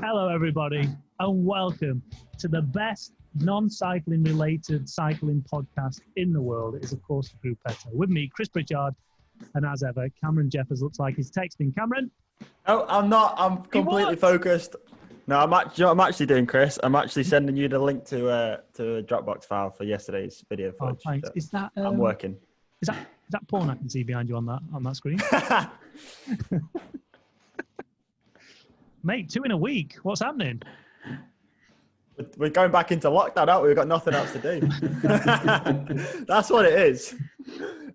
Hello, everybody, and welcome to the best non-cycling related cycling podcast in the world. It is, of course, the Gruppetto. With me, Chris Pritchard, and as ever, Cameron Jeffers looks like he's texting. Cameron? Oh, I'm not. I'm completely focused. No, I'm actually doing, Chris. I'm actually sending you the link to a Dropbox file for yesterday's video footage. Oh, thanks. Is that I'm working. Is that porn I can see behind you on that screen? Mate, 2 in a week. What's happening? We're going back into lockdown, aren't we? We've got nothing else to do. That's what it is.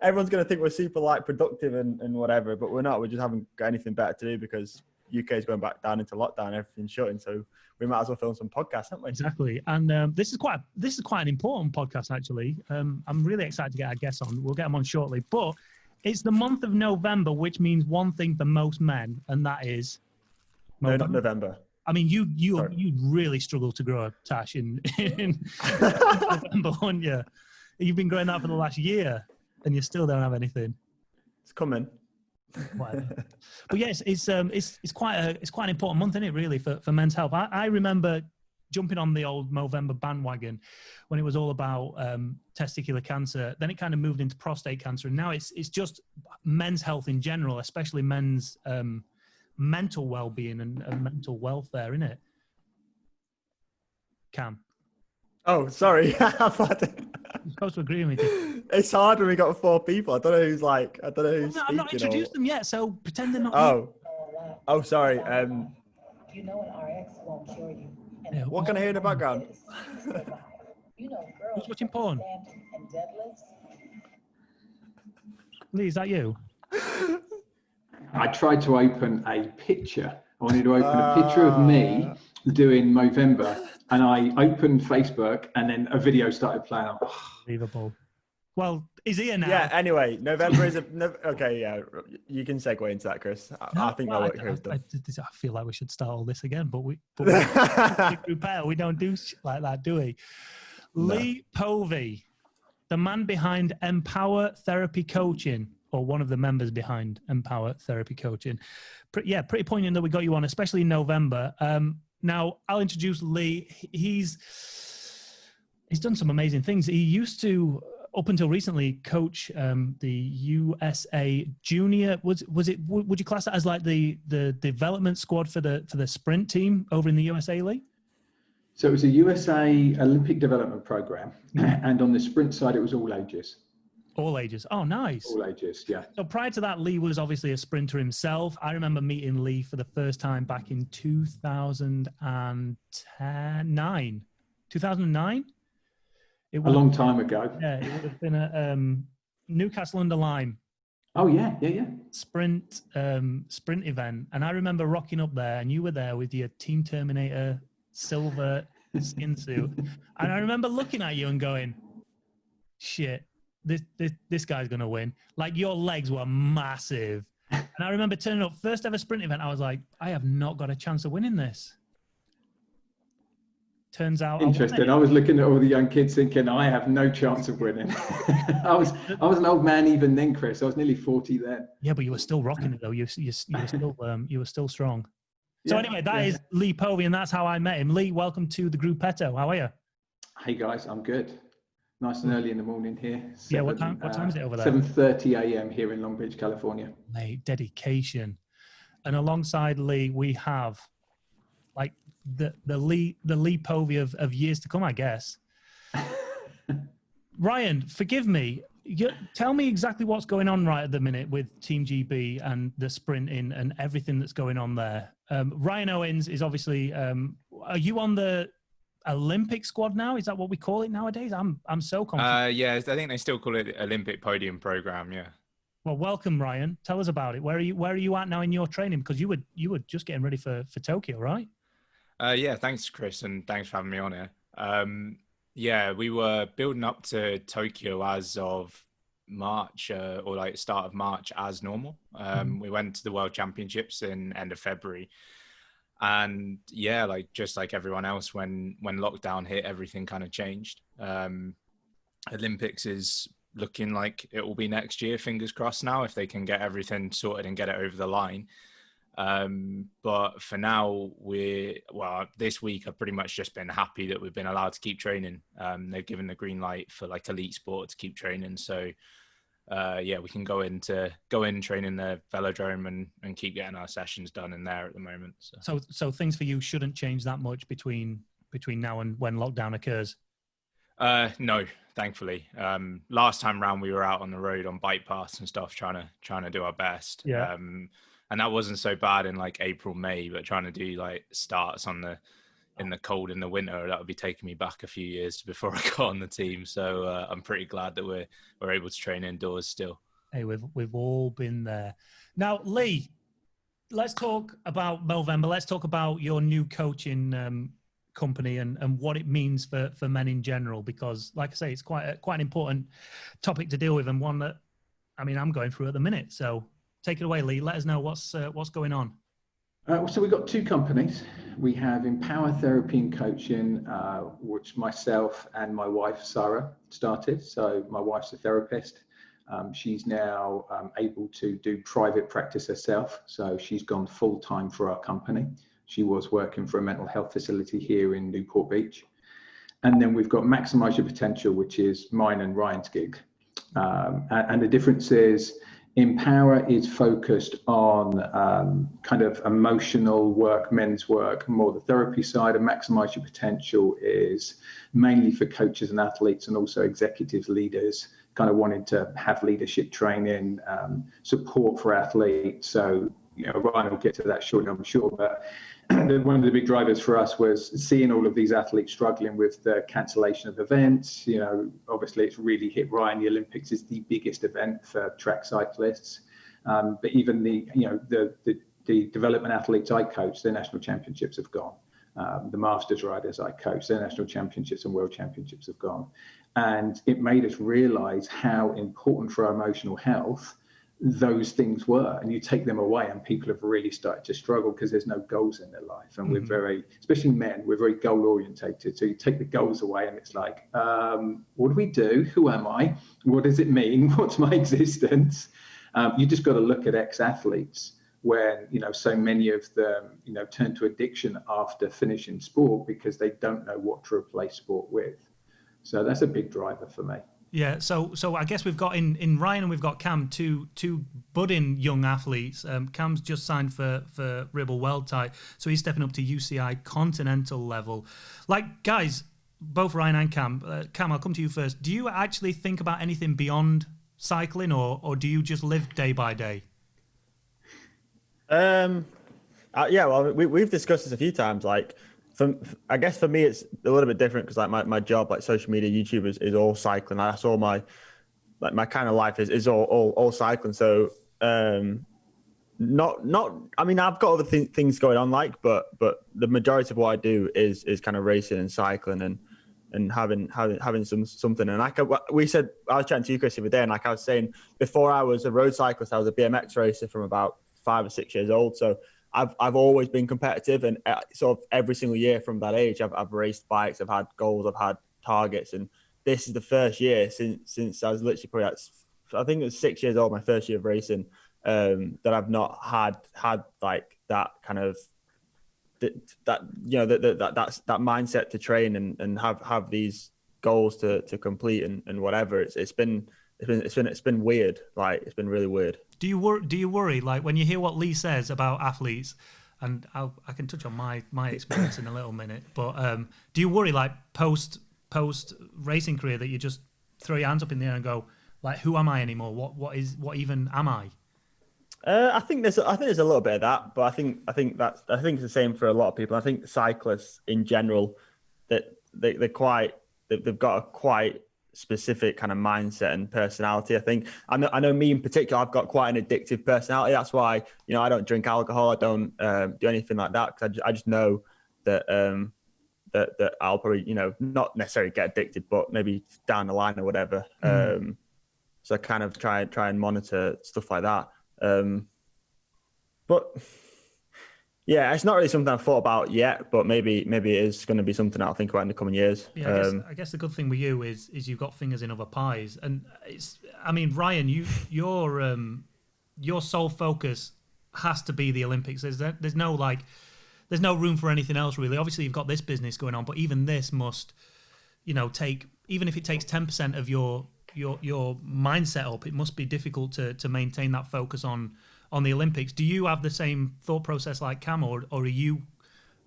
Everyone's going to think we're super productive and whatever, but we're not. We just haven't got anything better to do because UK is going back down into lockdown. Everything's shutting, so we might as well film some podcasts, haven't we? Exactly. And this is quite an important podcast, actually. I'm really excited to get our guests on. We'll get them on shortly, but it's the month of November, which means one thing for most men, and that is No, not November. I mean, you really struggle to grow a tash in November, wouldn't you? You've been growing that for the last year, and you still don't have anything. It's coming. Whatever. But yes, it's quite an important month, isn't it? Really for men's health. I remember jumping on the old Movember bandwagon when it was all about testicular cancer. Then it kind of moved into prostate cancer, and now it's just men's health in general, especially men's mental well-being and mental welfare, isn't it? Cam. Oh, sorry. You're supposed to agree with me. It's hard when we got 4 people. I don't know who's I'm not introduced them yet, so pretend they're not. Oh, sorry. You know an RX won't cure you. Yeah, what can I hear in the background? You know, girls Who's watching porn? and deadlifts. Lee, is that you? I tried to open a picture. I wanted to open a picture of me doing Movember, and I opened Facebook, and then a video started playing. Unbelievable. Well, he's here now. Yeah, anyway, November is okay, yeah. You can segue into that, Chris. I think my work here is done. I feel like we should start all this again, but we don't do shit like that, do we? No. Lee Povey, the man behind Empower Therapy Coaching, or one of the members behind Empower Therapy Coaching. Pretty poignant that we got you on, especially in November. Now, I'll introduce Lee. He's done some amazing things. He used to, up until recently, coach the USA Junior. Was it? Would you class that as like the development squad for the sprint team over in the USA, Lee? So it was a USA Olympic development program, and on the sprint side, it was all ages. All ages. Oh, nice. All ages, yeah. So prior to that, Lee was obviously a sprinter himself. I remember meeting Lee for the first time back in 2009. 2009? A long time ago. Yeah, it would have been a Newcastle under Lyme. Oh, yeah. Sprint event. And I remember rocking up there, and you were there with your Team Terminator silver skin suit. And I remember looking at you and going, shit. This guy's going to win. Like, your legs were massive. And I remember turning up, first ever sprint event. I was like, I have not got a chance of winning this. Turns out. Interesting. I was looking at all the young kids thinking, I have no chance of winning. I was an old man even then, Chris. I was nearly 40 then. Yeah, but you were still rocking it though. You were still strong. So anyway, that is Lee Povey, and that's how I met him. Lee, welcome to the Gruppetto. How are you? Hey guys, I'm good. Nice and early in the morning here. What time is it over there? 7:30 a.m. here in Long Beach, California. Mate, dedication. And alongside Lee, we have like the Lee Povey of years to come, I guess. Ryan, forgive me. Tell me exactly what's going on right at the minute with Team GB and the sprinting and everything that's going on there. Ryan Owens is obviously. Are you on the Olympic squad now? Is that what we call it nowadays? I'm so confused. Yeah, I think they still call it Olympic Podium Program. Yeah. Well, welcome, Ryan. Tell us about it. Where are you at now in your training? Because you were just getting ready for Tokyo, right? Yeah. Thanks, Chris, and thanks for having me on here. Yeah, we were building up to Tokyo as of March or like start of March as normal. We went to the World Championships in end of February. And yeah, just like everyone else, when lockdown hit, everything kind of changed. Olympics is looking like it will be next year, fingers crossed now, if they can get everything sorted and get it over the line. But for now, this week I've pretty much just been happy that we've been allowed to keep training. They've given the green light for like elite sport to keep training. So we can go in train in the velodrome and keep getting our sessions done in there at the moment. So things for you shouldn't change that much between now and when lockdown occurs. No, thankfully. Last time round we were out on the road on bike paths and stuff, trying to do our best. Yeah. And that wasn't so bad in like April, May, but trying to do like starts in the cold in the winter, that would be taking me back a few years before I got on the team. So I'm pretty glad that we're able to train indoors still. Hey, we've all been there. Now, Lee, let's talk about Movember. Let's talk about your new coaching company and what it means for men in general, because like I say, it's quite an important topic to deal with, and one that, I mean, I'm going through at the minute. So take it away, Lee. Let us know what's going on. So we've got two companies. We have Empower Therapy and Coaching, which myself and my wife, Sarah, started. So my wife's a therapist. She's now able to do private practice herself. So she's gone full-time for our company. She was working for a mental health facility here in Newport Beach. And then we've got Maximize Your Potential, which is mine and Ryan's gig. And the difference is, Empower is focused on kind of emotional work, men's work, more the therapy side, and Maximize Your Potential is mainly for coaches and athletes and also executive leaders, kind of wanting to have leadership training, support for athletes. So, Ryan will get to that shortly, I'm sure, but one of the big drivers for us was seeing all of these athletes struggling with the cancellation of events. Obviously it's really hit Ryan. The Olympics is the biggest event for track cyclists. But even the development athletes I coach, their national championships have gone. The masters riders I coach, their national championships and world championships have gone. And it made us realize how important for our emotional health those things were, and you take them away and people have really started to struggle because there's no goals in their life. And we're very, especially men, we're very goal orientated. So you take the goals away and it's like, what do we do? Who am I? What does it mean? What's my existence? You just got to look at ex-athletes when, so many of them, turn to addiction after finishing sport because they don't know what to replace sport with. So that's a big driver for me. Yeah, so I guess we've got in Ryan and we've got Cam, two budding young athletes. Cam's just signed for Ribble World Tight, so he's stepping up to UCI Continental level. Like, guys, both Ryan and Cam, Cam, I'll come to you first. Do you actually think about anything beyond cycling, or do you just live day by day? Yeah, well, we've discussed this a few times. Like, I guess for me it's a little bit different because like my job, like social media, YouTube is all cycling. That's all my kind of life is all cycling. So not I mean, I've got other things going on, but the majority of what I do is kind of racing and cycling and having something. And like we said, I was chatting to you, Chris, the other day, and like I was saying, before I was a road cyclist, I was a BMX racer from about 5 or 6 years old. So I've always been competitive, and sort of every single year from that age, I've raced bikes, I've had goals, I've had targets, and this is the first year since I was literally probably I think it was 6 years old, my first year of racing, that I've not had like that kind of that mindset to train and have these goals to complete and whatever. It's been weird. Like, it's been really weird. Do you worry, like, when you hear what Lee says about athletes, and I can touch on my experience in a little minute, but do you worry, like, post racing career, that you just throw your hands up in the air and go, like, who am I anymore? What even am I? I think there's a little bit of that, but I think it's the same for a lot of people. I think cyclists in general, that they've got a quite specific kind of mindset and personality. I think I know me in particular, I've got quite an addictive personality. That's why, I don't drink alcohol, I don't do anything like that, because I just know that that I'll probably, not necessarily get addicted, but maybe down the line or whatever. So I kind of try and monitor stuff like that. But yeah, it's not really something I've thought about yet, but maybe it is going to be something I'll think about in the coming years. Yeah, I guess the good thing with you is you've got fingers in other pies, and Ryan, your sole focus has to be the Olympics. There's no room for anything else really. Obviously, you've got this business going on, but even this must, take, even if it takes 10% of your mindset up, it must be difficult to maintain that focus on the Olympics. Do you have the same thought process like Cam, or are you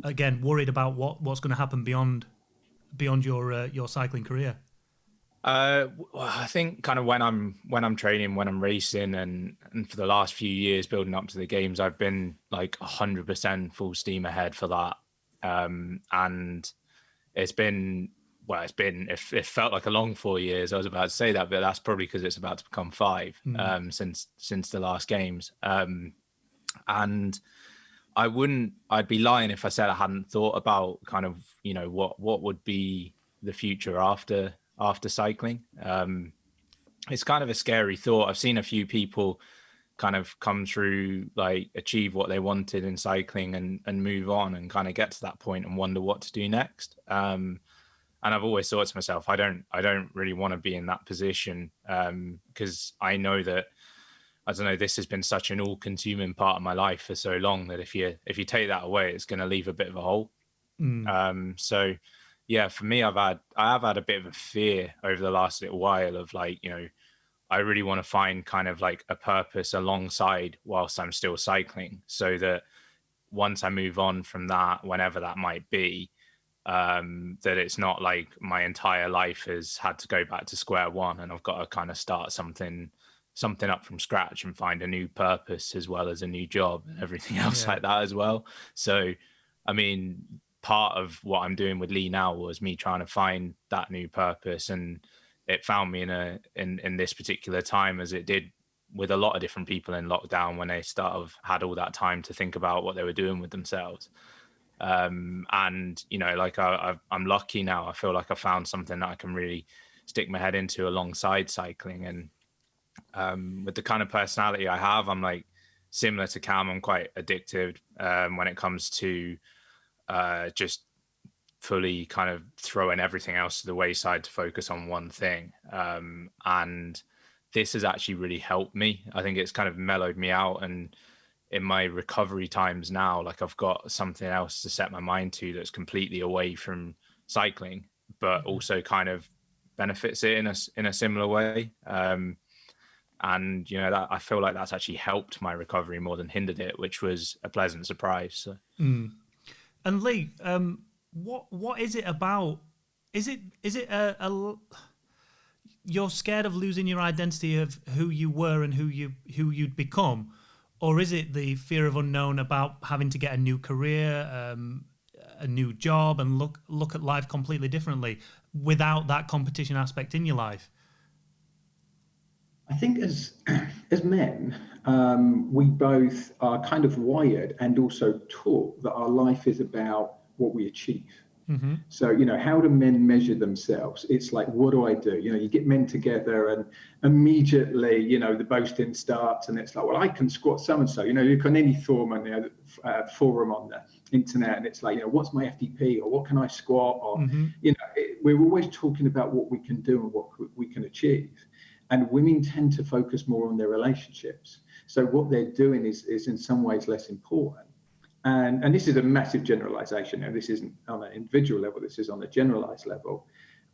again worried about what's going to happen beyond your cycling career? Well, I think kind of when I'm training, when I'm racing, and for the last few years building up to the games, I've been like 100% full steam ahead for that. And it felt like a long 4 years. I was about to say that, but that's probably because it's about to become 5 since the last games. And I'd be lying if I said I hadn't thought about kind of, what would be the future after cycling. It's kind of a scary thought. I've seen a few people kind of come through, like achieve what they wanted in cycling and move on and kind of get to that point and wonder what to do next. And I've always thought to myself, I don't really want to be in that position, because I know that, I don't know, this has been such an all-consuming part of my life for so long that if you take that away, it's going to leave a bit of a hole. So yeah, for me, I have had a bit of a fear over the last little while of like, I really want to find kind of like a purpose alongside whilst I'm still cycling, so that once I move on from that, whenever that might be, that it's not like my entire life has had to go back to square one and I've got to kind of start something up from scratch and find a new purpose as well as a new job and everything else like that as well. So, I mean, part of what I'm doing with Lee now was me trying to find that new purpose, and it found me in this particular time, as it did with a lot of different people in lockdown when they had all that time to think about what they were doing with themselves. And like I'm lucky now. I feel like I found something that I can really stick my head into alongside cycling. And with the kind of personality I have, I'm like similar to Cam. I'm quite addictive when it comes to just fully kind of throwing everything else to the wayside to focus on one thing. And this has actually really helped me. I think it's kind of mellowed me out, and in my recovery times now, like I've got something else to set my mind to that's completely away from cycling, but also kind of benefits it in a similar way. And that I feel like that's actually helped my recovery more than hindered it, which was a pleasant surprise. So. And Lee, what is it about? Is it you're scared of losing your identity of who you were and who you'd become, or is it the fear of unknown about having to get a new career, a new job, and look at life completely differently without that competition aspect in your life? I think as men, we both are kind of wired and also taught that our life is about what we achieve. Mm-hmm. So, how do men measure themselves? It's like, what do I do? You get men together and immediately, the boasting starts, and it's like, well, I can squat so-and-so. You look on any forum on the internet, and it's like, what's my FTP, or what can I squat? Or, we're always talking about what we can do and what we can achieve. And women tend to focus more on their relationships. So what they're doing is in some ways less important. And this is a massive generalization. This isn't on an individual level, this is on a generalized level.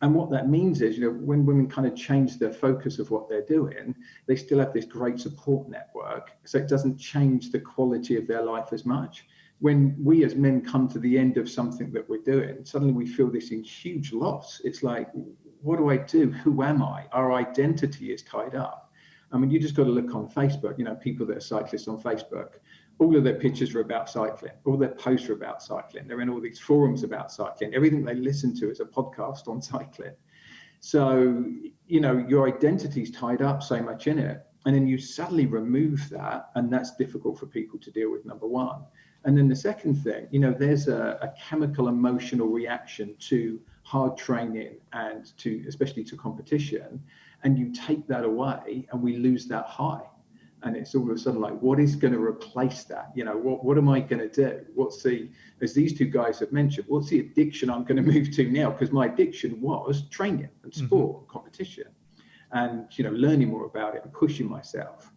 And what that means is, when women kind of change their focus of what they're doing, they still have this great support network. So it doesn't change the quality of their life as much. When we as men come to the end of something that we're doing, suddenly we feel this huge loss. It's like, what do I do? Who am I? Our identity is tied up. I mean, you just got to look on Facebook, people that are cyclists on Facebook, all of their pictures are about cycling. All their posts are about cycling. They're in all these forums about cycling. Everything they listen to is a podcast on cycling. So, your identity is tied up so much in it. And then you suddenly remove that, and that's difficult for people to deal with, number one. And then the second thing, there's a chemical emotional reaction to hard training and especially to competition, and you take that away and we lose that high. And it's all of a sudden like, what is going to replace that? What am I going to do? As these two guys have mentioned, what's the addiction I'm going to move to now? Because my addiction was training and sport and competition, and learning more about it and pushing myself.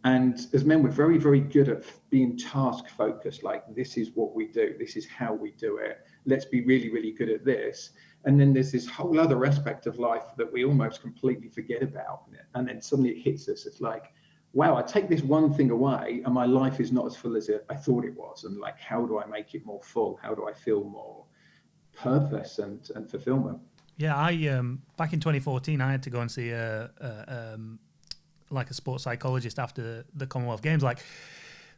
And as men, we're very, very good at being task focused. Like, this is what we do. This is how we do it. Let's be really, really good at this. And then there's this whole other aspect of life that we almost completely forget about. And then suddenly it hits us. It's like, wow, I take this one thing away and my life is not as full as I thought it was. And like, how do I make it more full? How do I feel more purpose and fulfillment? Yeah, I back in 2014, I had to go and see like a sports psychologist after the Commonwealth Games. Like,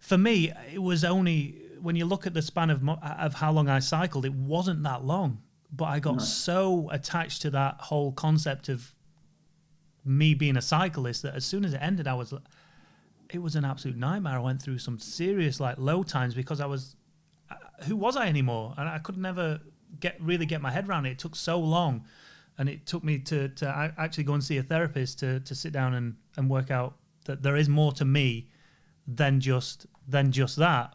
for me, it was only, when you look at the span of how long I cycled, it wasn't that long. But I got so attached to that whole concept of me being a cyclist that as soon as it ended, it was an absolute nightmare. I went through some serious like low times because who was I anymore? And I could never really get my head around it. It took so long. And it took me to actually go and see a therapist to sit down and work out that there is more to me than just that.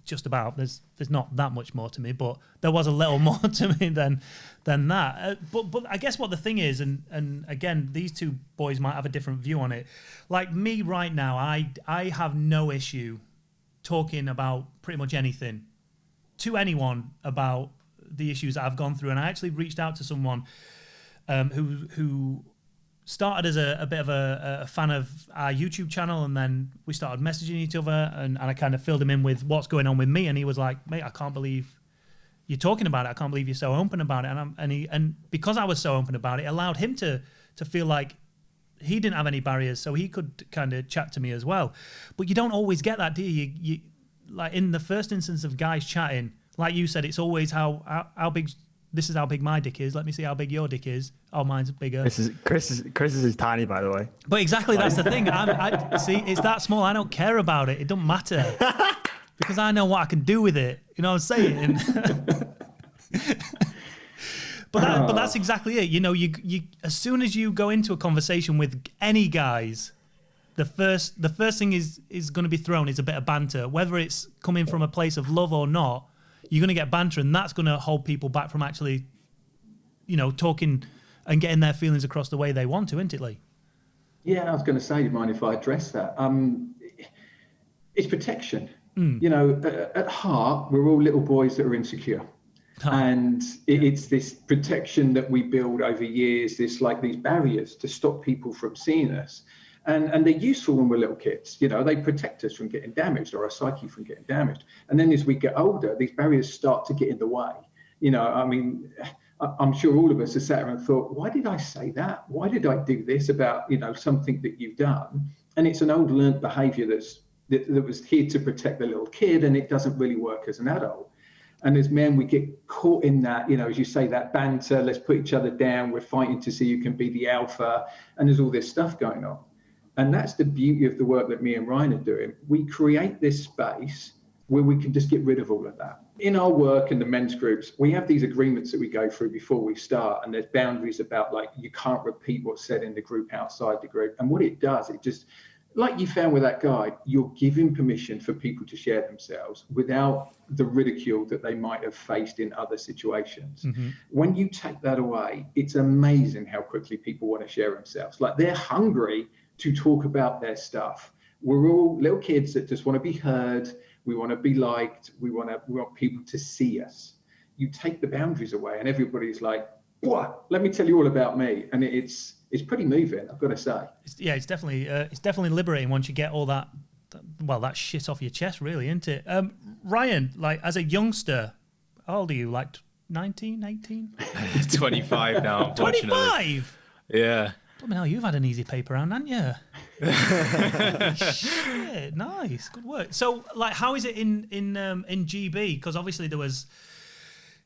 Just about. There's not that much more to me, but there was a little more to me than that. But I guess what the thing is, and again, these two boys might have a different view on it. Like me right now, I have no issue talking about pretty much anything to anyone about the issues that I've gone through. And I actually reached out to someone who started as a bit of a fan of our YouTube channel, and then we started messaging each other, and I kind of filled him in with what's going on with me, and he was like, mate, I can't believe you're talking about it. I can't believe you're so open about it. And because I was so open about it, it allowed him to feel like he didn't have any barriers, so he could kind of chat to me as well. But you don't always get that, do you? You like in the first instance of guys chatting, like you said, it's always how big. This is how big my dick is. Let me see how big your dick is. Oh, mine's bigger. Chris's is tiny, by the way. But exactly, that's the thing. I see, it's that small. I don't care about it. It don't matter because I know what I can do with it. You know what I'm saying? But that's exactly it. You know, you as soon as you go into a conversation with any guys, the first thing is going to be thrown is a bit of banter, whether it's coming from a place of love or not. You're going to get banter, and that's going to hold people back from actually, you know, talking and getting their feelings across the way they want to, isn't it, Lee? Yeah, I was going to say, do you mind if I address that? It's protection. You know, at heart, we're all little boys that are insecure. And it's this protection that we build over years, these barriers to stop people from seeing us. And they're useful when we're little kids. You know, they protect us from getting damaged, or our psyche from getting damaged. And then as we get older, these barriers start to get in the way. You know, I mean, I'm sure all of us have sat there and thought, why did I say that? Why did I do this about, you know, something that you've done? And it's an old learned behavior that was here to protect the little kid, and it doesn't really work as an adult. And as men, we get caught in that, you know, as you say, that banter, let's put each other down, we're fighting to see who can be the alpha, and there's all this stuff going on. And that's the beauty of the work that me and Ryan are doing. We create this space where we can just get rid of all of that. In our work in the men's groups, we have these agreements that we go through before we start, and there's boundaries about, like, you can't repeat what's said in the group outside the group. And what it does, it just, like you found with that guide, you're giving permission for people to share themselves without the ridicule that they might have faced in other situations. Mm-hmm. When you take that away, it's amazing how quickly people want to share themselves. Like, they're hungry to talk about their stuff. We're all little kids that just want to be heard. We want to be liked. We want people to see us. You take the boundaries away, and everybody's like, "What? Let me tell you all about me." And it's pretty moving, I've got to say. It's definitely liberating once you get all that shit off your chest, really, isn't it? Ryan, like, as a youngster, how old are you? Like 19, 18? 25 now. 25? Yeah. I mean, you've had an easy paper round, haven't you? Shit, nice, good work. So, like, how is it in GB? Because obviously there was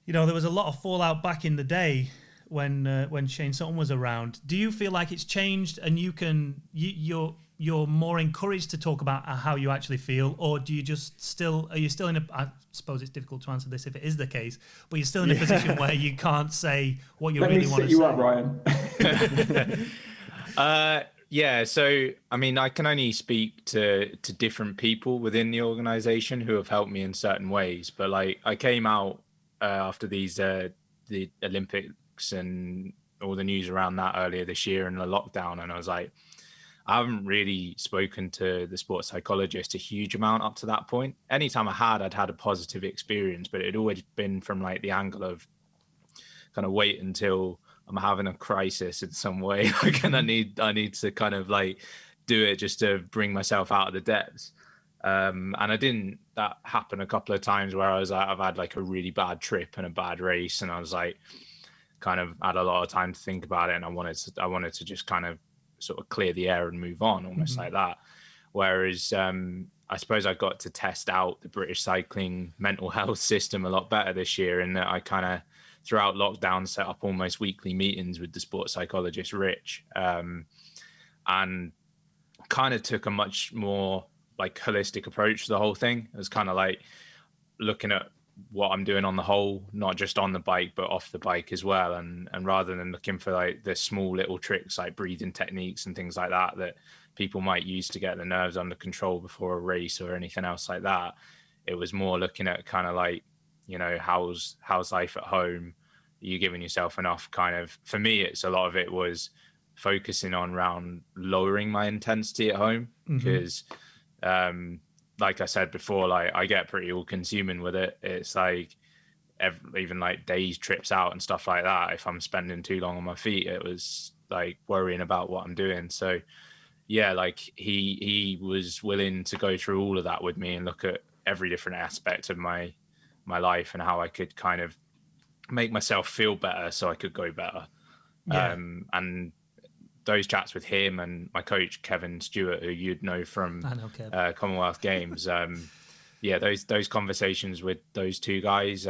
a lot of fallout back in the day when Shane Sutton was around. Do you feel like it's changed, and you're more encouraged to talk about how you actually feel, or are you still in a? I suppose it's difficult to answer this if it is the case, but you're still in a position where you can't say what you really want to say. Let me set you up, Ryan. Yeah, so I mean, I can only speak to different people within the organization who have helped me in certain ways. But like, I came out after the Olympics and all the news around that earlier this year and the lockdown, and I was like, I haven't really spoken to the sports psychologist a huge amount up to that point. Anytime I'd had a positive experience, but it'd always been from like the angle of kind of wait until I'm having a crisis in some way, like, and I need to kind of like do it just to bring myself out of the depths. And that happened a couple of times where I was like, I've had like a really bad trip and a bad race, and I was like, kind of had a lot of time to think about it, and I wanted to just kind of sort of clear the air and move on, almost like that. Whereas I suppose I got to test out the British cycling mental health system a lot better this year, in that I kind of throughout lockdown set up almost weekly meetings with the sports psychologist Rich, and kind of took a much more like holistic approach to the whole thing. It was kind of like looking at what I'm doing on the whole, not just on the bike but off the bike as well, and rather than looking for like the small little tricks like breathing techniques and things like that people might use to get the nerves under control before a race or anything else like that, it was more looking at kind of like, you know, how's life at home? Are you giving yourself enough kind of, for me, it's a lot of it was focusing on around lowering my intensity at home, because like I said before, like I get pretty all consuming with it. It's like even like days trips out and stuff like that, if I'm spending too long on my feet, it was like worrying about what I'm doing. So yeah, like he was willing to go through all of that with me and look at every different aspect of my life and how I could kind of make myself feel better so I could go better. And those chats with him and my coach Kevin Stewart, who you'd know from Commonwealth Games, those conversations with those two guys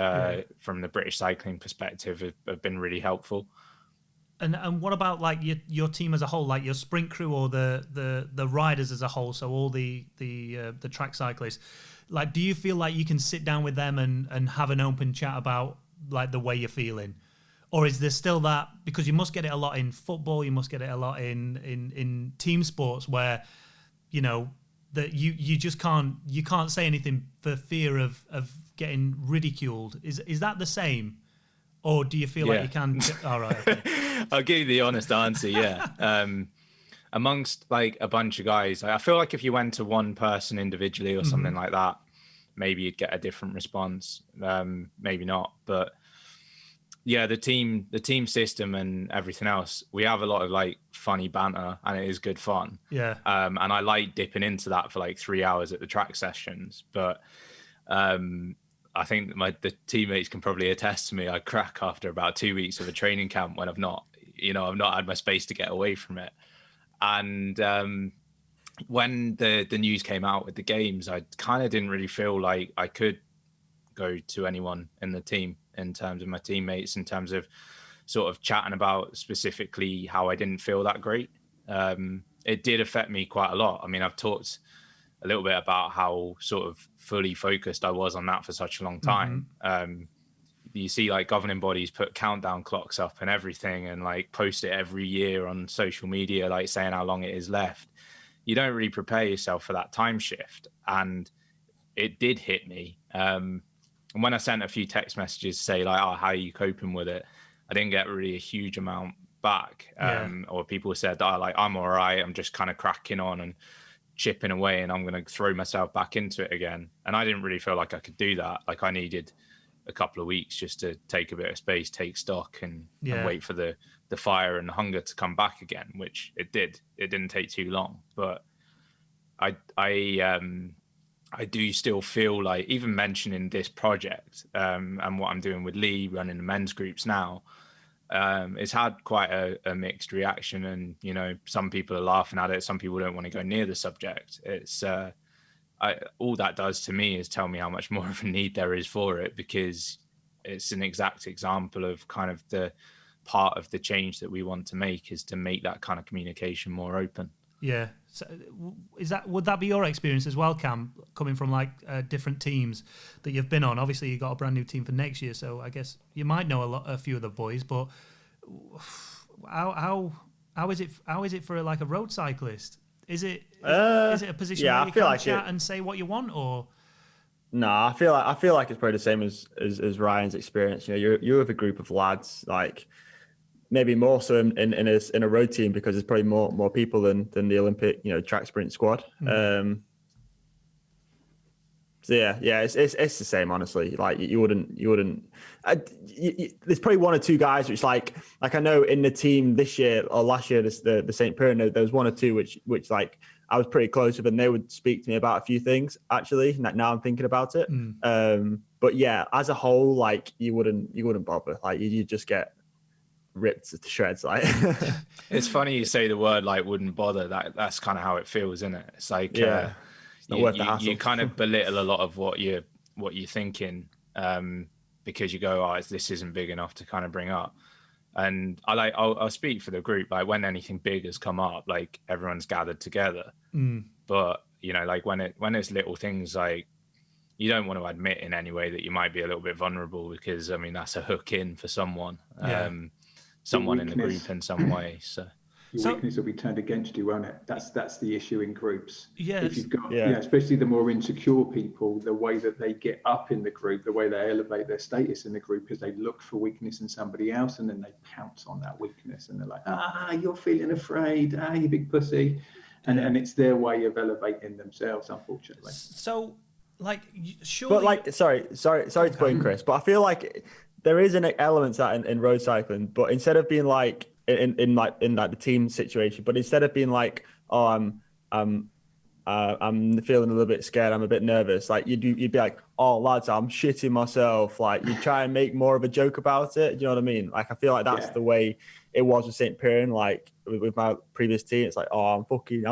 from the British cycling perspective have been really helpful. And what about like your team as a whole, like your sprint crew or the riders as a whole? So all the track cyclists, like, do you feel like you can sit down with them and have an open chat about like the way you're feeling? Or is there still that, because you must get it a lot in football, you must get it a lot in team sports where, you know, that you just can't say anything for fear of getting ridiculed. Is that the same? Or do you feel like you can? All right. Okay. I'll give you the honest answer. Yeah. Amongst like a bunch of guys, I feel like if you went to one person individually or something like that, maybe you'd get a different response. Maybe not, but yeah, the team system and everything else, we have a lot of like funny banter, and it is good fun. Yeah. And I like dipping into that for like 3 hours at the track sessions, but I think the teammates can probably attest to me. I crack after about 2 weeks of a training camp when I've not had my space to get away from it. And when the news came out with the games, I kind of didn't really feel like I could go to anyone in the team in terms of my teammates, in terms of sort of chatting about specifically how I didn't feel that great. It did affect me quite a lot. I mean, I've talked a little bit about how sort of fully focused I was on that for such a long time. You see like governing bodies put countdown clocks up and everything, and like post it every year on social media, like saying how long it is left. You don't really prepare yourself for that time shift. And it did hit me. And when I sent a few text messages to say like, oh, how are you coping with it? I didn't get really a huge amount back. Or people said, oh, like, I'm all right. I'm just kind of cracking on and chipping away, and I'm going to throw myself back into it again. And I didn't really feel like I could do that. Like I needed a couple of weeks just to take a bit of space, take stock, and wait for the fire and the hunger to come back again, which it did. It didn't take too long, but I do still feel like, even mentioning this project and what I'm doing with Lee, running the men's groups now, it's had quite a mixed reaction. And, you know, some people are laughing at it. Some people don't want to go near the subject. It's all that does to me is tell me how much more of a need there is for it, because it's an exact example of kind of the part of the change that we want to make, is to make that kind of communication more open. Yeah. So would that be your experience as well, Cam, coming from like different teams that you've been on? Obviously, you got a brand new team for next year, so I guess you might know a few of the boys. But how is it for like a road cyclist? Is it a position where you can chat and say what you want, or? No, I feel like it's probably the same as Ryan's experience. You know, you're with a group of lads. Like, maybe more so in a road team because there's probably more people than the Olympic, track sprint squad. So yeah, it's the same, honestly. Like you wouldn't. There's probably one or two guys which like I know in the team this year or last year, the St. Piran, there was one or two which like I was pretty close with, and they would speak to me about a few things actually. Now I'm thinking about it. But yeah, as a whole, like you wouldn't bother. Like you just get ripped to shreds. Like it's funny you say the word like wouldn't bother. That's kind of how it feels, isn't it? It's like you kind of belittle a lot of what you're thinking because you go, oh, this isn't big enough to kind of bring up. And I'll speak for the group. Like when anything big has come up, like everyone's gathered together. But like when it's little things, like you don't want to admit in any way that you might be a little bit vulnerable because I mean that's a hook in for someone, someone in the group in some way. So. Your weakness will be turned against you, won't it? That's the issue in groups. Yes. If you've got, especially the more insecure people, the way that they get up in the group, the way they elevate their status in the group is they look for weakness in somebody else and then they pounce on that weakness and they're like, you're feeling afraid, you big pussy. And it's their way of elevating themselves, unfortunately. So, like, surely... But like, sorry to put in, Chris, but I feel like there is an element to that in road cycling, but instead of being like, in the team situation, but instead of being like, I'm feeling a little bit scared, I'm a bit nervous, like you'd be like, oh lads, I'm shitting myself. Like you try and make more of a joke about it. Do you know what I mean? Like I feel like that's the way it was with St. Piran. Like with my previous team, it's like, oh, I'm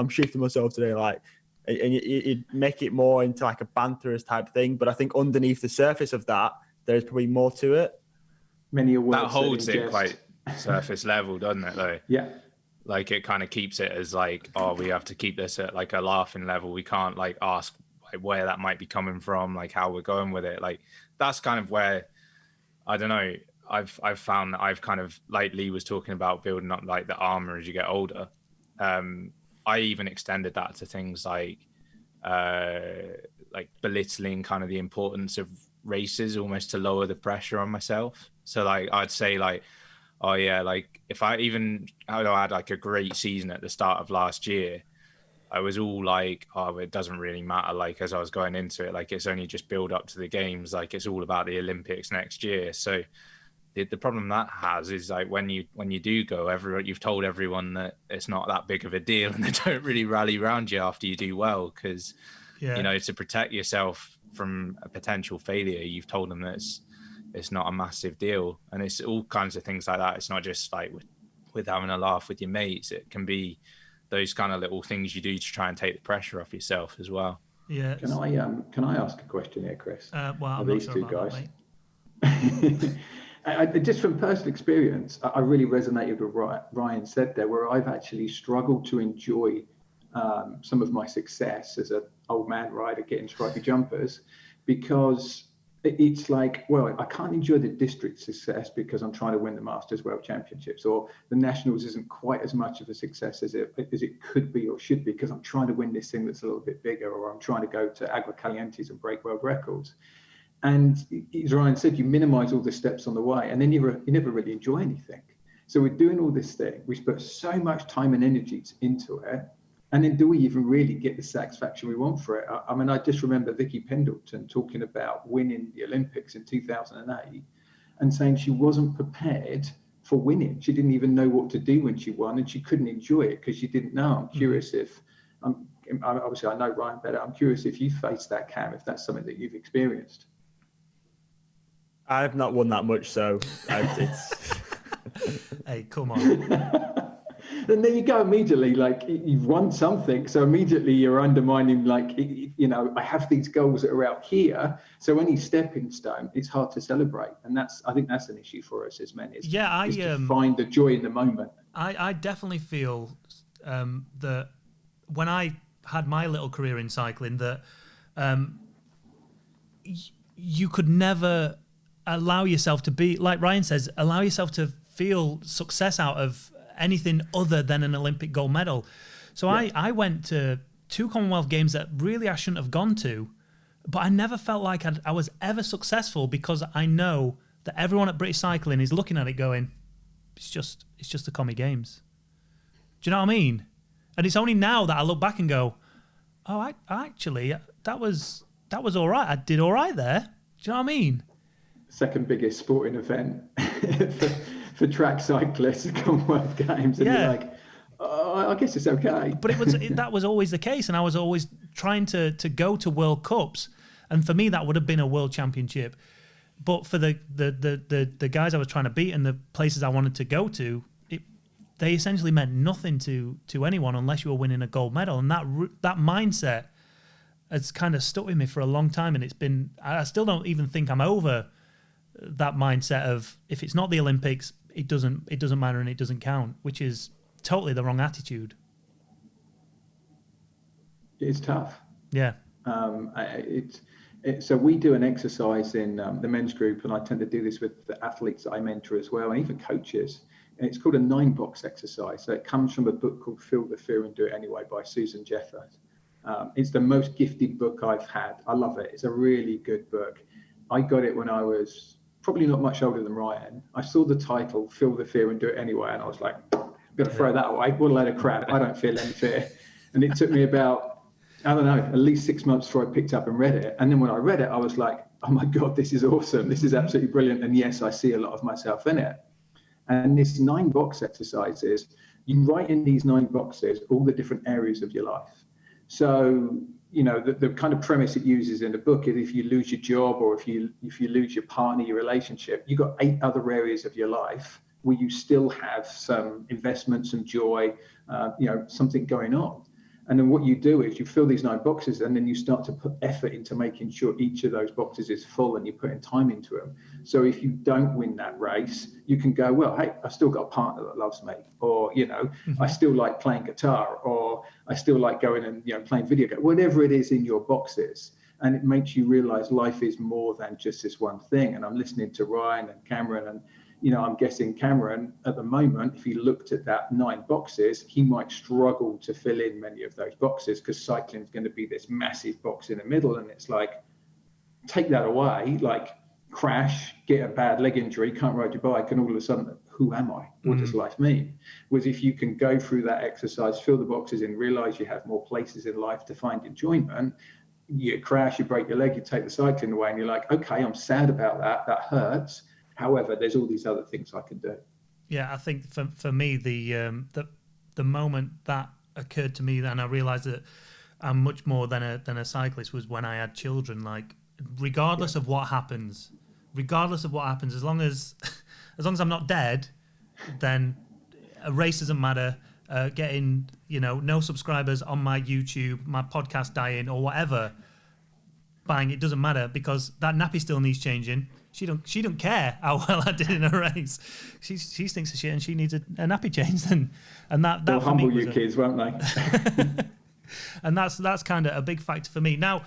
shitting myself today. Like, and you make it more into like a banterous type thing. But I think underneath the surface of that, there's probably more to it. Many awards that holds it quite surface level, doesn't it though? Yeah, like it kind of keeps it as like, oh, we have to keep this at like a laughing level. We can't like ask like where that might be coming from, like how we're going with it. Like that's kind of where, I don't know, I've found that I've kind of, like Lee was talking about, building up like the armor as you get older. I even extended that to things like belittling kind of the importance of races, almost to lower the pressure on myself. So like I'd say like, oh yeah, like if I had like a great season at the start of last year, I was all like, oh, it doesn't really matter. Like as I was going into it, like it's only just build up to the games. Like it's all about the Olympics next year. So the problem that has is like when you do go, you've told everyone that it's not that big of a deal, and they don't really rally around you after you do well because to protect yourself from a potential failure, you've told them that it's not a massive deal. And it's all kinds of things like that. It's not just like with having a laugh with your mates. It can be those kind of little things you do to try and take the pressure off yourself as well. Yeah. Can I ask a question here, Chris? Well, I'm not sure about that, just from personal experience, I really resonated with what Ryan said there, where I've actually struggled to enjoy some of my success as an old man rider getting stripy jumpers, because it's like, well, I can't enjoy the district success because I'm trying to win the Masters World Championships, or the Nationals isn't quite as much of a success as it could be or should be because I'm trying to win this thing that's a little bit bigger, or I'm trying to go to Aguascalientes and break world records. And as Ryan said, you minimize all the steps on the way, and then you never really enjoy anything. So we're doing all this thing, we put so much time and energy into it, and then do we even really get the satisfaction we want for it? I mean, I just remember Vicky Pendleton talking about winning the Olympics in 2008 and saying she wasn't prepared for winning. She didn't even know what to do when she won, and she couldn't enjoy it because she didn't know. I'm curious if, obviously I know Ryan better, I'm curious if you faced that, Cam, if that's something that you've experienced. I've not won that much, so it's... Hey, come on. And then you go immediately, like you've won something, so immediately you're undermining, like, I have these goals that are out here, so any stepping stone, it's hard to celebrate. And I think that's an issue for us as men, is to find the joy in the moment. I definitely feel that when I had my little career in cycling, that you could never allow yourself to be, like Ryan says, allow yourself to feel success out of anything other than an Olympic gold medal. So I went to 2 Commonwealth Games that really I shouldn't have gone to, but I never felt like I was ever successful because I know that everyone at British Cycling is looking at it going, it's just the commie games. Do you know what I mean? And it's only now that I look back and go, oh, I actually that was all right. I did all right there. Do you know what I mean? Second biggest sporting event for track cyclists, the Commonwealth Games, and you're like, oh, I guess it's okay. But that was always the case, and I was always trying to go to World Cups, and for me that would have been a World Championship. But for the guys I was trying to beat and the places I wanted to go to, they essentially meant nothing to anyone unless you were winning a gold medal. And that mindset has kind of stuck with me for a long time. And I still don't even think I'm over that mindset of, if it's not the Olympics, it doesn't matter and it doesn't count, which is totally the wrong attitude. It's tough. Yeah. So we do an exercise in the men's group, and I tend to do this with the athletes that I mentor as well, and even coaches. And it's called a 9-box exercise. So it comes from a book called Feel the Fear and Do It Anyway by Susan Jeffers. It's the most gifted book I've had. I love it. It's a really good book. I got it when I was probably not much older than Ryan. I saw the title, Feel the Fear and Do It Anyway, and I was like, I'm going to throw that away. What a load of crap. I don't feel any fear. And it took me about, I don't know, at least 6 months before I picked up and read it. And then when I read it, I was like, oh my God, this is awesome. This is absolutely brilliant. And yes, I see a lot of myself in it. And this 9-box exercise is, you write in these 9 boxes all the different areas of your life. So, you know, the kind of premise it uses in the book is, if you lose your job, or if you lose your partner, your relationship, you've got 8 other areas of your life where you still have some investment, some joy, something going on. And then what you do is you fill these 9 boxes, and then you start to put effort into making sure each of those boxes is full, and you're putting time into them. So if you don't win that race, you can go, well, hey, I've still got a partner that loves me, or, I still like playing guitar, or I still like going and, playing video games, whatever it is in your boxes. And it makes you realize life is more than just this one thing. And I'm listening to Ryan and Cameron, and I'm guessing Cameron at the moment, if he looked at that 9 boxes, he might struggle to fill in many of those boxes, because cycling is going to be this massive box in the middle. And it's like, take that away, like crash, get a bad leg injury, can't ride your bike, and all of a sudden, who am I? What does life mean? Whereas if you can go through that exercise, fill the boxes in, realize you have more places in life to find enjoyment, you crash, you break your leg, you take the cycling away, and you're like, okay, I'm sad about that, that hurts. However, there's all these other things I can do. Yeah, I think for me, the moment that occurred to me, and I realised that I'm much more than a cyclist, was when I had children. Like, regardless of what happens, as long as I'm not dead, then a race doesn't matter. Getting no subscribers on my YouTube, my podcast dying, or whatever, bang, it doesn't matter, because that nappy still needs changing. She don't care how well I did in a race. She thinks of shit, and she needs a nappy change. And that they'll humble you kids, won't they? And that's kind of a big factor for me. Now,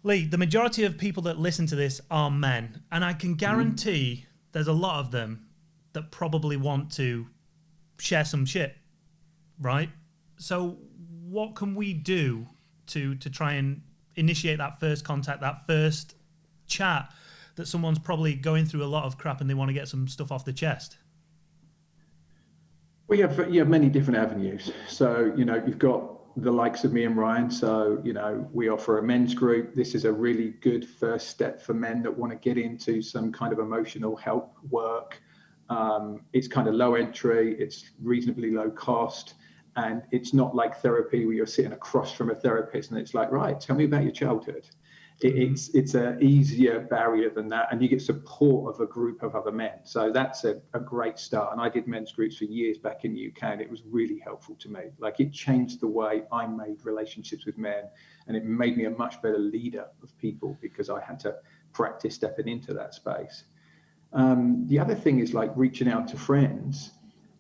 Lee, the majority of people that listen to this are men, and I can guarantee there's a lot of them that probably want to share some shit, right? So what can we do to try and initiate that first contact, that first chat, that someone's probably going through a lot of crap and they want to get some stuff off the chest? Well, you have many different avenues. So, you've got the likes of me and Ryan. So, we offer a men's group. This is a really good first step for men that want to get into some kind of emotional help work. It's kind of low entry, it's reasonably low cost, and it's not like therapy where you're sitting across from a therapist and it's like, right, tell me about your childhood. It's an easier barrier than that, and you get support of a group of other men. So that's a great start. And I did men's groups for years back in the UK, and it was really helpful to me. Like, it changed the way I made relationships with men, and it made me a much better leader of people, because I had to practice stepping into that space. The other thing is like reaching out to friends.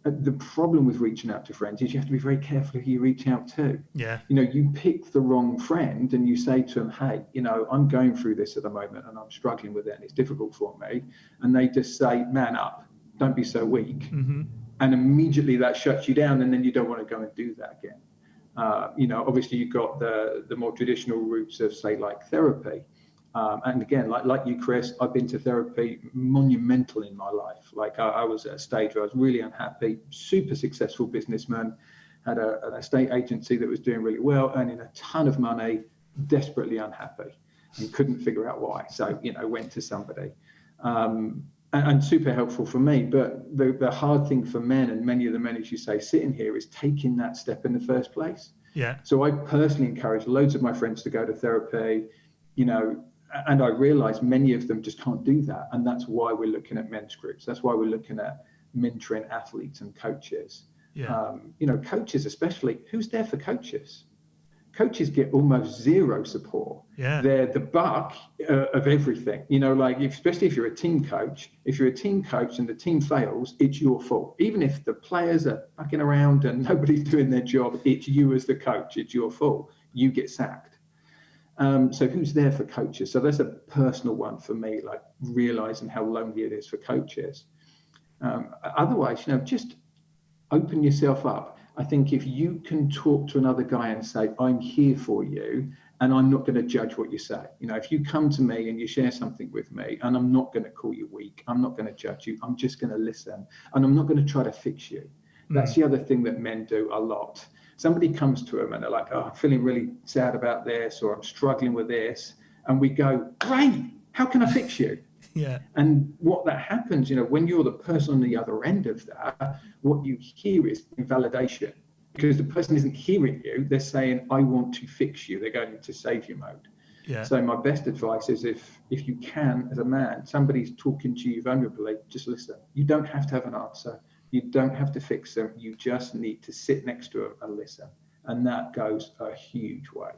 The problem with reaching out to friends is you have to be very careful who you reach out to. Yeah. You pick the wrong friend and you say to them, hey, I'm going through this at the moment and I'm struggling with it and it's difficult for me. And they just say, man up, don't be so weak. And immediately that shuts you down, and then you don't want to go and do that again. Obviously you've got the more traditional routes of, say, like therapy. And again, like you, Chris, I've been to therapy monumental in my life. Like I was at a stage where I was really unhappy, super successful businessman, had an estate agency that was doing really well, earning a ton of money, desperately unhappy and couldn't figure out why. So, went to somebody. And super helpful for me. But the hard thing for men, and many of the men, as you say, sitting here, is taking that step in the first place. Yeah. So I personally encourage loads of my friends to go to therapy, and I realize many of them just can't do that. And that's why we're looking at men's groups. That's why we're looking at mentoring athletes and coaches. Yeah. Coaches especially, who's there for coaches? Coaches get almost zero support. Yeah. They're the buck of everything. Especially if you're a team coach. If you're a team coach and the team fails, it's your fault. Even if the players are fucking around and nobody's doing their job, it's you as the coach. It's your fault. You get sacked. So who's there for coaches? So that's a personal one for me, like realizing how lonely it is for coaches. Otherwise, just open yourself up. I think if you can talk to another guy and say, I'm here for you, and I'm not going to judge what you say. If you come to me and you share something with me, and I'm not going to call you weak, I'm not going to judge you, I'm just going to listen, and I'm not going to try to fix you. That's the other thing that men do a lot. Somebody comes to them and they're like, oh, I'm feeling really sad about this, or I'm struggling with this. And we go, great, how can I fix you? Yeah. And what that happens, when you're the person on the other end of that, what you hear is invalidation, because the person isn't hearing you. They're saying, I want to fix you. They're going into savior mode. Yeah. So my best advice is if you can, as a man, somebody's talking to you vulnerably, just listen. You don't have to have an answer. You don't have to fix them. You just need to sit next to them and listen. And that goes a huge way.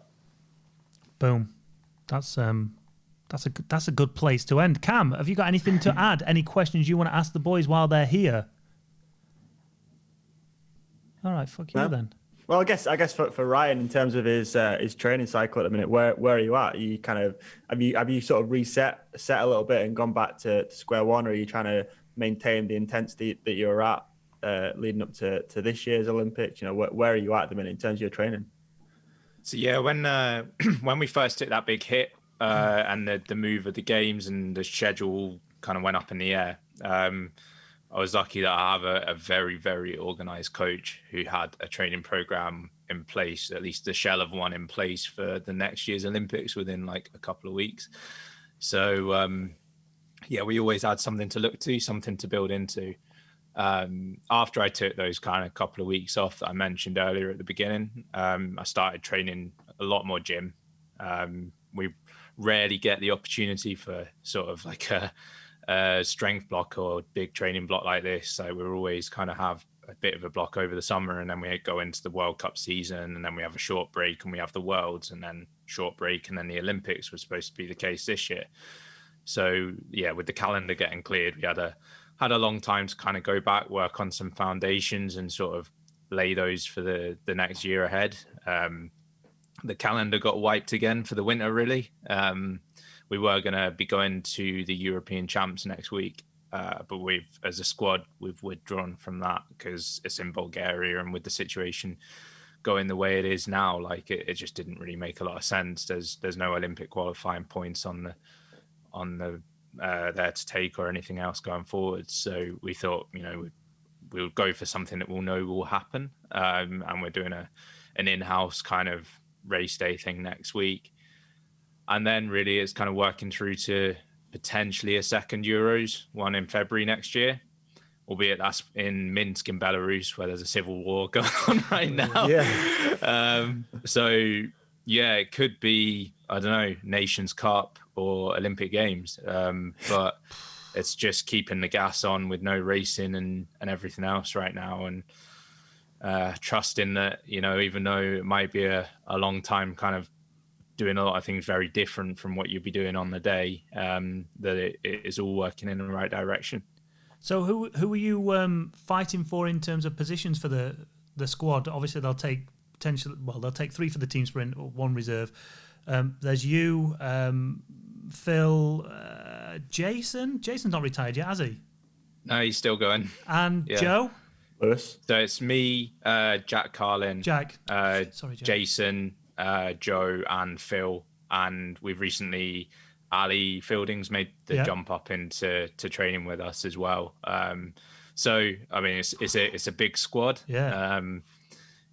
Boom. That's a good place to end. Cam, have you got anything to add? Any questions you want to ask the boys while they're here? All right, fuck you then. Well, I guess for Ryan, in terms of his training cycle at the minute, where are you at? Are you kind of have you sort of set a little bit and gone back to square one, or are you trying to maintain the intensity that you're at leading up to this year's Olympics? Where are you at the minute in terms of your training? So yeah, when we first took that big hit and the move of the games and the schedule kind of went up in the air, I was lucky that I have a very, very organized coach who had a training program in place, at least the shell of one in place for the next year's Olympics within like a couple of weeks. So we always had something to look to, something to build into. After I took those kind of couple of weeks off that I mentioned earlier at the beginning, I started training a lot more gym. We rarely get the opportunity for sort of like a strength block or big training block like this. So we're always kind of have a bit of a block over the summer, and then we go into the World Cup season, and then we have a short break, and we have the Worlds, and then short break, and then the Olympics was supposed to be the case this year. So yeah, with the calendar getting cleared, we had a long time to kind of go back, work on some foundations and sort of lay those for the next year ahead. The calendar got wiped again for the winter, really. We were going to be going to the European Champs next week, but as a squad, we've withdrawn from that because it's in Bulgaria, and with the situation going the way it is now, like it just didn't really make a lot of sense. There's no Olympic qualifying points on the there to take or anything else going forward. So we thought, we'll go for something that we'll know will happen. And we're doing an in-house kind of race day thing next week. And then really it's kind of working through to potentially a second Euros, one in February next year, albeit that's in Minsk in Belarus, where there's a civil war going on right now. Yeah. So yeah, it could be, I don't know, Nations Cup or Olympic Games. But it's just keeping the gas on with no racing and everything else right now. And trusting that, even though it might be a long time kind of doing a lot of things very different from what you'd be doing on the day, that it is all working in the right direction. So who are you fighting for in terms of positions for the squad? Obviously, they'll take three for the team sprint, or one reserve. There's you, Phil, Jason. Jason's not retired yet, has he? No, he's still going. And yeah. Joe? Lewis. So it's me, Jack Carlin, Jack. Sorry, Jack. Jason, Joe, and Phil. And we've recently Ali Fielding's made the jump up into training with us as well. So I mean, it's a big squad. Yeah.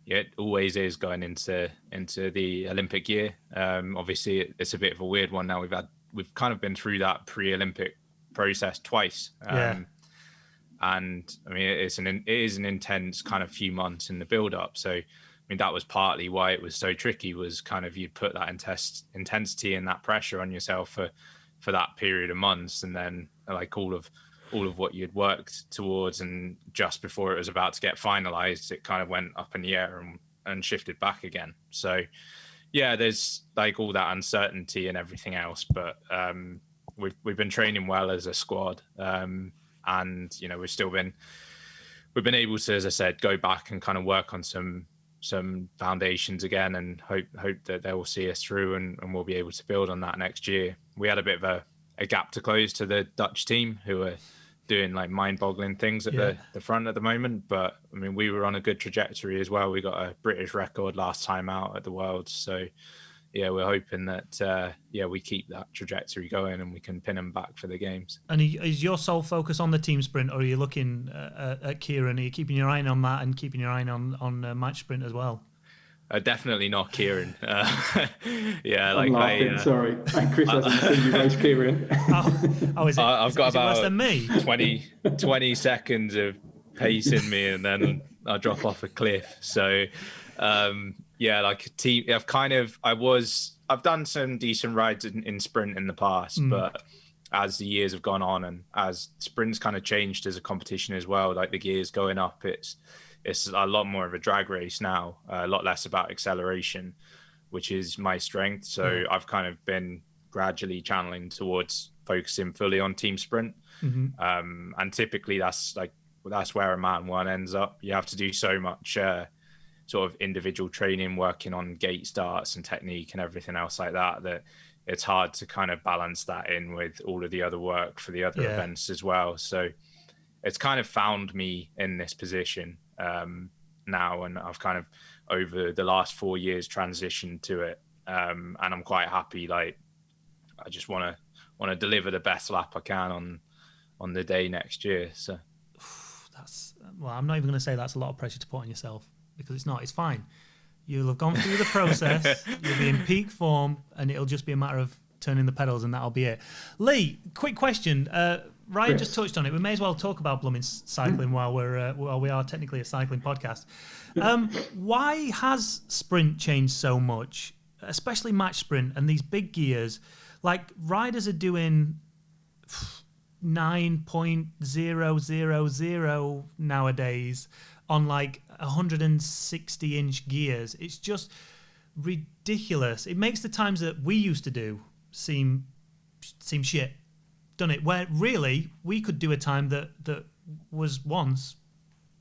It always is going into the Olympic year. Obviously, it's a bit of a weird one now. We've kind of been through that pre-Olympic process twice. And I mean, it is an intense kind of few months in the build-up. So I mean, that was partly why it was so tricky, was kind of you'd put that intensity and that pressure on yourself for that period of months, and then like all of what you'd worked towards, and just before it was about to get finalized, it kind of went up in the air and shifted back again. So yeah, there's like all that uncertainty and everything else, but we've been training well as a squad, and you know, we've been able to, as I said, go back and kind of work on some foundations again, and hope that they will see us through, and we'll be able to build on that next year. We had a bit of a gap to close to the Dutch team, who are doing like mind-boggling things at the front at the moment, but I mean, we were on a good trajectory as well. We got a British record last time out at the Worlds, so yeah, we're hoping that we keep that trajectory going and we can pin them back for the games. And is your sole focus on the team sprint, or are you looking at Kieran? Are you keeping your eye on that and keeping your eye on match sprint as well? Definitely not Kieran. Yeah, I'm laughing, sorry. And Chris hasn't seen you race Kieran. Oh, is it? I've got about worse than me? 20 seconds of pace in me, and then I'll drop off a cliff. So, yeah, like a team. I've done some decent rides in sprint in the past, but as the years have gone on and as sprint's kind of changed as a competition as well, like the gears going up, it's a lot more of a drag race now, a lot less about acceleration, which is my strength. So I've kind of been gradually channeling towards focusing fully on team sprint. And typically that's where a man one ends up. You have to do so much sort of individual training, working on gate starts and technique and everything else like that it's hard to kind of balance that in with all of the other work for the other events as well. So it's kind of found me in this position now, and I've kind of over the last 4 years transitioned to it, and I'm quite happy. Like, I just want to deliver the best lap I can on the day next year. So I'm not even going to say that's a lot of pressure to put on yourself, because it's not. It's fine. You'll have gone through the process. You'll be in peak form, and it'll just be a matter of turning the pedals, and that'll be it. Lee, quick question. Ryan just touched on it. We may as well talk about blooming cycling while we are technically a cycling podcast. Why has sprint changed so much, especially match sprint and these big gears? Like, riders are doing 9.000 nowadays on like 160-inch gears. It's just ridiculous. It makes the times that we used to do seem shit. Done it, where really we could do a time that was once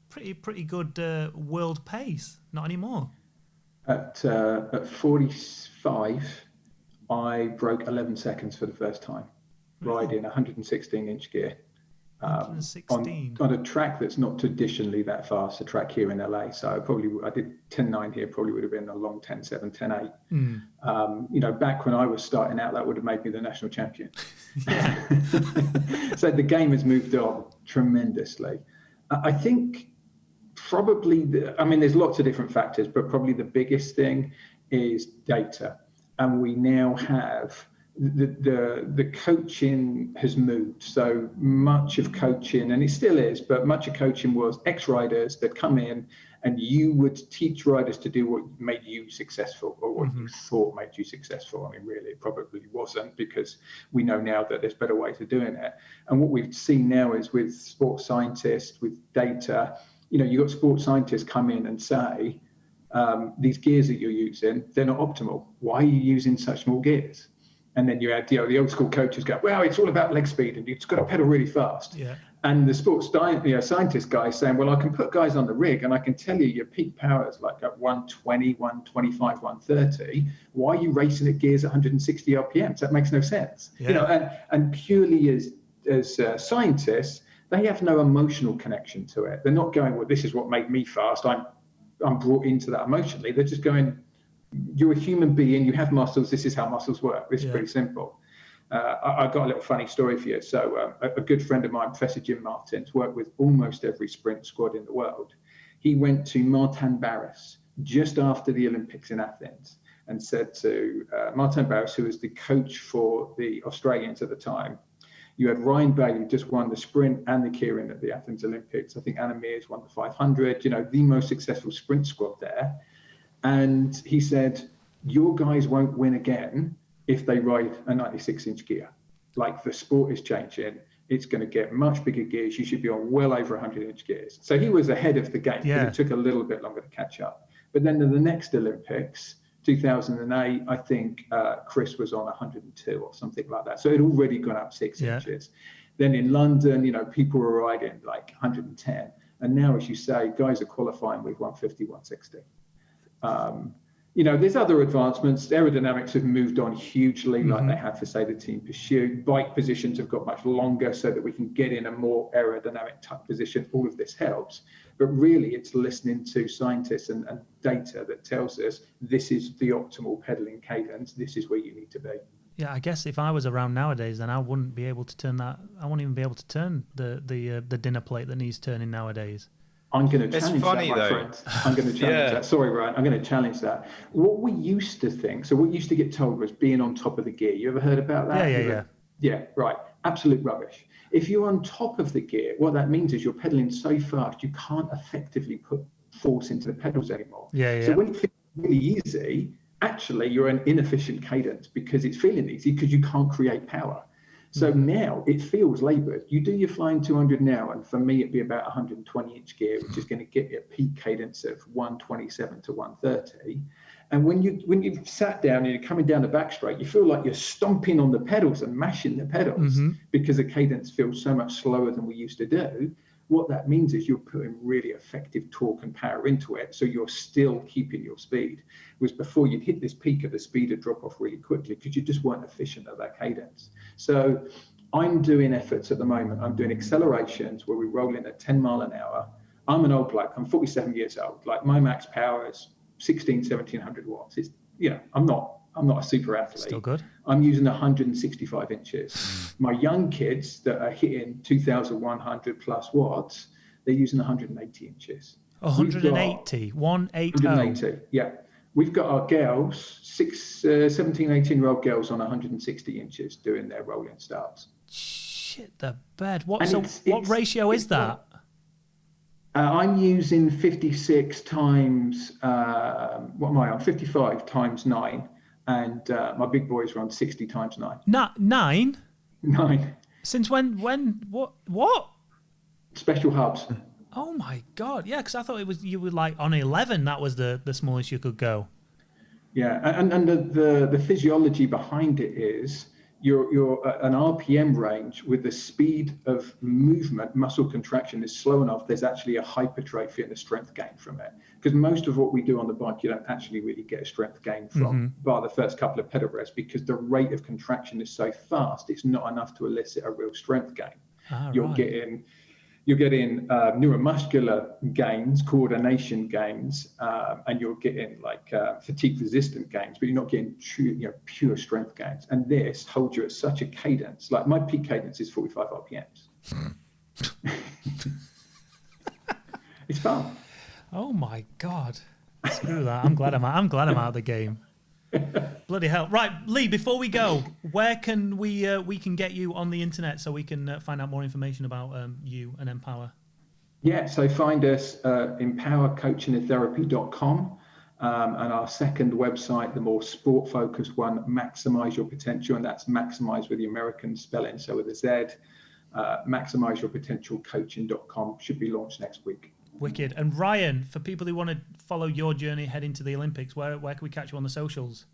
pretty good world pace. Not anymore. At 45, I broke 11 seconds for the first time, riding 116-inch gear. 116 on a track that's not traditionally that fast, a track here in LA. So I did 10.9 here, probably would have been a long 10.7, 10.8. You know, back when I was starting out, that would have made me the national champion. So the game has moved on tremendously. I think probably, there's lots of different factors, but probably the biggest thing is data. And we now have the coaching has moved. So much of coaching, and it still is, but much of coaching was ex-riders that come in and you would teach riders to do what made you successful, or what you thought made you successful. I mean, really, it probably wasn't, because we know now that there's better ways of doing it. And what we've seen now is with sports scientists, with data, you've got sports scientists come in and say, these gears that you're using, they're not optimal. Why are you using such small gears? And then you had, the old school coaches go, well, it's all about leg speed and you've got to pedal really fast. Yeah. And the sports scientist guy saying, well, I can put guys on the rig and I can tell you your peak power is like at 120, 125, 130. Why are you racing at gears at 160 RPMs? That makes no sense. Yeah. And purely as scientists, they have no emotional connection to it. They're not going, well, this is what made me fast. I'm brought into that emotionally. They're just going, you're a human being, you have muscles, this is how muscles work. This is pretty simple. I've got a little funny story for you. So a good friend of mine, Professor Jim Martins, worked with almost every sprint squad in the world. He went to Martin Barras just after the Olympics in Athens and said to Martin Barras, who was the coach for the Australians at the time, you had Ryan Bailey just won the sprint and the keirin at the Athens Olympics. I think Anna Meares won the 500, the most successful sprint squad there. And he said, your guys won't win again if they ride a 96-inch gear. Like, the sport is changing. It's going to get much bigger gears. You should be on well over 100-inch gears. So he was ahead of the game, but it took a little bit longer to catch up. But then in the next Olympics, 2008, I think Chris was on 102 or something like that. So it had already gone up 6 inches. Then in London, people were riding like 110. And now, as you say, guys are qualifying with 150, 160. There's other advancements. Aerodynamics have moved on hugely, like they have for, say, the Team Pursuit. Bike positions have got much longer so that we can get in a more aerodynamic type position. All of this helps. But really, it's listening to scientists and data that tells us this is the optimal pedaling cadence. This is where you need to be. Yeah, I guess if I was around nowadays, then I wouldn't be able to turn that. I wouldn't even be able to turn the dinner plate that needs turning nowadays. I'm going to challenge that, my friend. I'm going to challenge that. Sorry, Ryan. I'm going to challenge that. What we used to think, so what used to get told was being on top of the gear. You ever heard about that? Yeah, right. Absolute rubbish. If you're on top of the gear, what that means is you're pedaling so fast, you can't effectively put force into the pedals anymore. So when it feels really easy, actually you're an inefficient cadence because it's feeling easy because you can't create power. So now it feels laboured. You do your flying 200 now, and for me, it'd be about 120-inch gear, which is going to get you a peak cadence of 127 to 130. And when you've sat down and you're coming down the back straight, you feel like you're stomping on the pedals and mashing the pedals because the cadence feels so much slower than we used to do. What that means is you're putting really effective torque and power into it, so you're still keeping your speed. Whereas before, you'd hit this peak of the speed would drop off really quickly because you just weren't efficient at that cadence. So I'm doing efforts at the moment. I'm doing accelerations where we roll in at 10 mile an hour. I'm an old bloke. I'm 47 years old. Like, my max power is 1700 watts. It's, I'm not a super athlete. Still good. I'm using 165 inches. My young kids that are hitting 2,100 plus watts, they're using 180 inches. 180, 180. 180, yeah. We've got our girls, 17, 18-year-old girls on 160 inches doing their rolling starts. Shit, the bed. What ratio is that? I'm using 56 times, what am I on? 55 times 9. And my big boys are on 60 times 9. 9? 9. Since when, what? Special hubs. Oh my God. Yeah, because I thought you were like on 11, that was the smallest you could go. Yeah, and the physiology behind it is you're at an RPM range with the speed of movement, muscle contraction is slow enough, there's actually a hypertrophy and a strength gain from it. Because most of what we do on the bike, you don't actually really get a strength gain from, bar the first couple of pedal rests, because the rate of contraction is so fast, it's not enough to elicit a real strength gain. You're getting neuromuscular gains, coordination gains, and you're getting like fatigue resistant gains, but you're not getting true, pure strength gains. And this holds you at such a cadence. Like, my peak cadence is 45 RPMs. It's fun. Oh my God! Screw that. I'm glad I'm out of the game. Bloody hell! Right, Lee. Before we go, where can we can get you on the internet so we can find out more information about you and Empower? Yeah, so find us empowercoachingandtherapy.com, and our second website, the more sport-focused one, Maximize Your Potential, and that's maximize with the American spelling, so with a Z. Maximizeyourpotentialcoaching.com should be launched next week. Wicked. And Ryan, for people who want to follow your journey heading to the Olympics, where can we catch you on the socials?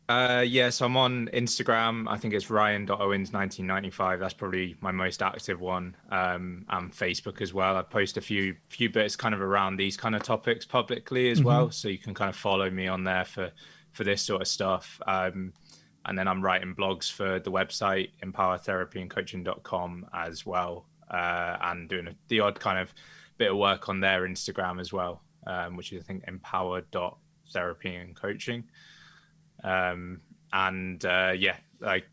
So I'm on Instagram. I think it's ryan.owens1995. That's probably my most active one. And Facebook as well. I post a few bits kind of around these kind of topics publicly as well. So you can kind of follow me on there for this sort of stuff. And then I'm writing blogs for the website, empowertherapyandcoaching.com as well. And doing the odd kind of bit of work on their Instagram as well, which is, I think, empower.therapyandcoaching. Like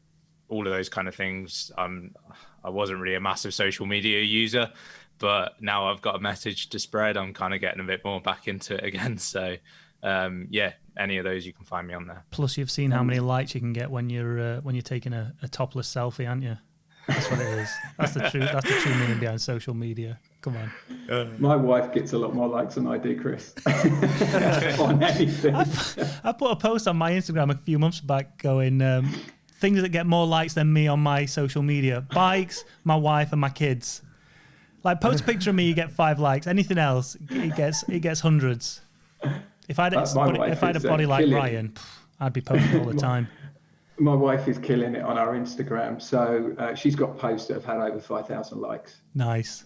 all of those kind of things. I wasn't really a massive social media user, but now I've got a message to spread. I'm kind of getting a bit more back into it again. So yeah, any of those you can find me on there. Plus, you've seen how many likes you can get when you're taking a topless selfie, aren't you? That's what it is. That's the true meaning behind social media. Come on. My wife gets a lot more likes than I do, Chris. On anything. I put a post on my Instagram a few months back going, things that get more likes than me on my social media: bikes, my wife, and my kids. Like, post a picture of me, you get 5 likes. Anything else, it gets hundreds. If I had a body like Ryan, I'd be posting all the time. My wife is killing it on our Instagram. So she's got posts that have had over 5,000 likes. Nice.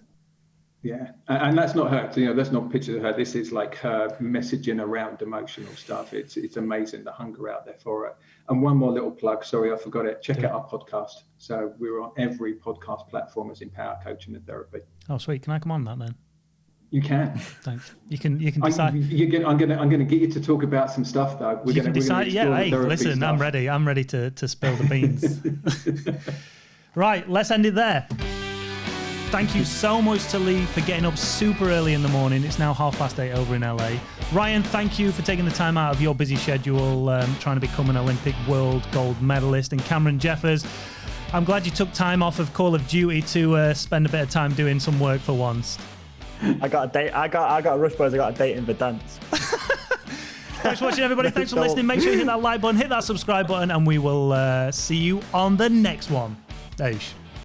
Yeah, and that's not her. You know, that's not pictures of her. This is like her messaging around emotional stuff. It's amazing, the hunger out there for it. And one more little plug. Sorry, I forgot it. Check out our podcast. So we're on every podcast platform as Empower Coaching and Therapy. Oh, sweet. Can I come on that then? You can. Thanks. You can decide. I'm gonna get you to talk about some stuff though. You can decide. Yeah. Hey, listen. Stuff. I'm ready to spill the beans. Right. Let's end it there. Thank you so much to Lee for getting up super early in the morning. It's now 8:30 over in LA. Ryan, thank you for taking the time out of your busy schedule, trying to become an Olympic world gold medalist. And Cameron Jeffers, I'm glad you took time off of Call of Duty to spend a bit of time doing some work for once. I got a date. I got a rush, boys. I got a date in Verdansk. Thanks for watching, everybody. Thanks for listening. Make sure you hit that like button, hit that subscribe button, and we will see you on the next one. Aish.